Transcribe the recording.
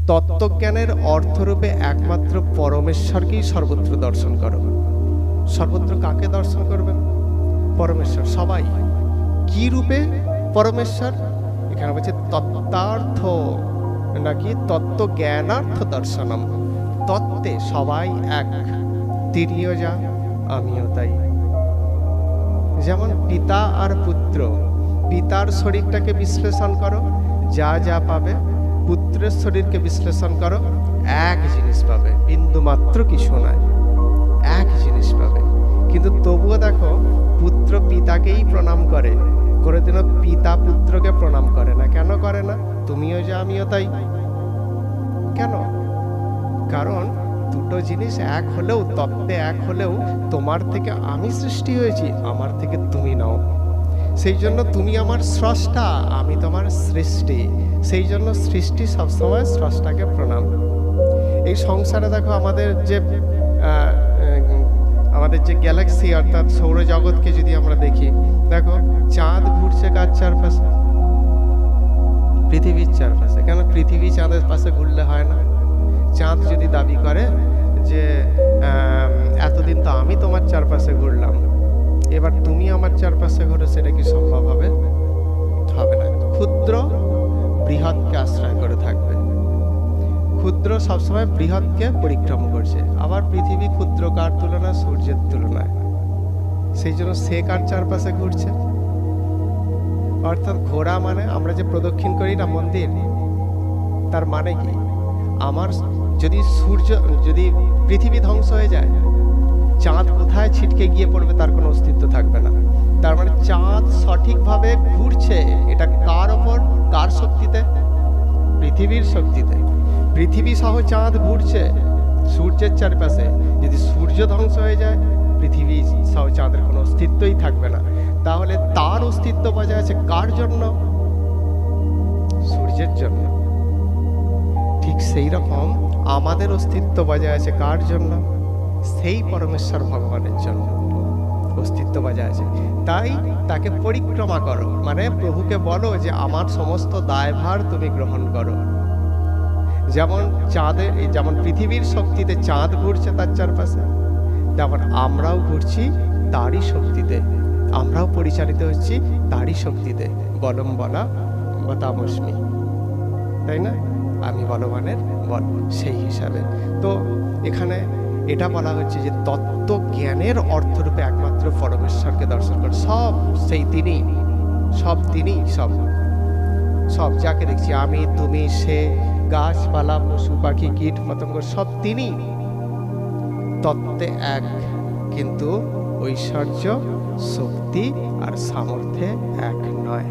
তত্ত্বজ্ঞানের অর্থরূপে একমাত্র পরমেশ্বরকেই সর্বত্র দর্শন করো। সর্বত্র কাকে দর্শন করবে? পরমেশ্বর। সবাই কি রূপে পরমেশ্বর? এখানে বলছে তত্ত্বার্থ নাকি তত্ত্বজ্ঞানার্থ দর্শনম। তত্ত্বে সবাই এক, তিনিও যা আমিও তাই। যেমন পিতা আর পুত্র, পিতার শরীরটাকে বিশ্লেষণ করো, যা যা পাবে, পুত্রের শরীরকে বিশ্লেষণ করো, এক জিনিস পাবে, বিন্দু মাত্র কিছু নয়, এক জিনিস পাবে। কিন্তু তবুও দেখো পুত্র পিতাকেই প্রণাম করে, কোনোদিনও পিতা পুত্রকে প্রণাম করে না। কেন করে না? তুমিও যা আমিও তাই। কেন? কারণ দুটো জিনিস এক হলেও, তত্ত্বে এক হলেও, তোমার থেকে আমি সৃষ্টি হয়েছি, আমার থেকে তুমি নাও। সেই জন্য তুমি আমার স্রষ্টা, আমি তোমার সৃষ্টি। সেই জন্য সৃষ্টি সবসময় স্রষ্টাকে প্রণাম। এই সংসারে দেখো আমাদের যে গ্যালাক্সি অর্থাৎ সৌরজগৎকে যদি আমরা দেখি, দেখো চাঁদ ঘুরছে কার চারপাশে? পৃথিবীর চারপাশে। কেন পৃথিবী চাঁদের পাশে ঘুরলে হয় না? চাঁদ যদি দাবি করে যে এতদিন তো আমি তোমার চারপাশে ঘুরলাম, এবার তুমি আমার চারপাশে ঘুরো, সেটা কি সম্ভব হবে? হবে না। ক্ষুদ্র বৃহৎকে আশ্রয় করে থাকবে। ক্ষুদ্র সবসময় বৃহৎকে পরিক্রমা করছে। আবার পৃথিবী ক্ষুদ্র কার তুলনায়? সূর্যের তুলনায়। সেই জন্য সে কার চারপাশে ঘুরছে? অর্থাৎ ঘোরা মানে আমরা যে প্রদক্ষিণ করি না মন্দির, তার মানে কি? আমার যদি পৃথিবী ধ্বংস হয়ে যায়, চাঁদ কোথায় ছিটকে গিয়ে পড়বে তার কোনো অস্তিত্ব থাকবে না। তার মানে চাঁদ সঠিকভাবে ঘুরছে। এটা কার ওপর? কার শক্তিতে? পৃথিবীর শক্তিতে। পৃথিবী সহ চাঁদ ঘুরছে সূর্যের চারপাশে। যদি সূর্য ধ্বংস হয়ে যায়, পৃথিবী সহ চাঁদের কোনো অস্তিত্বই থাকবে না। তাহলে তার অস্তিত্ব বজায় আছে কার জন্য? সূর্যের জন্য। ঠিক সেই রকম আমাদের অস্তিত্ব বজায় আছে কার জন্য? সেই পরমেশ্বর ভগবানের জন্য অস্তিত্ব বজায় আছে। তাই তাকে পরিক্রমা করো, মানে প্রভুকে বলো যে আমার সমস্ত দায়ভার তুমি গ্রহণ করো। যেমন পৃথিবীর শক্তিতে চাঁদ ঘুরছে তার চারপাশে, তেমন আমরাও ঘুরছি তারই শক্তিতে, আমরাও পরিচালিত হচ্ছি তারই শক্তিতে। বলম বলা বতামস্মি, তাই না? আমি বলবানের বল, সেই হিসাবে। তো এখানে এটা বলা হচ্ছে যে তত্ত্ব জ্ঞানের অর্থরূপে একমাত্র পরমেশ্বরকে দর্শন করে। সব সেই তিনি, সব তিনি, সব যাকে দেখছি, আমি, তুমি, সে, গাছপালা, পশু পাখি, কীট পতঙ্গ, সব তিনি। তত্ত্বে এক, কিন্তু ঐশ্বর্য, শক্তি আর সামর্থ্যে এক নয়।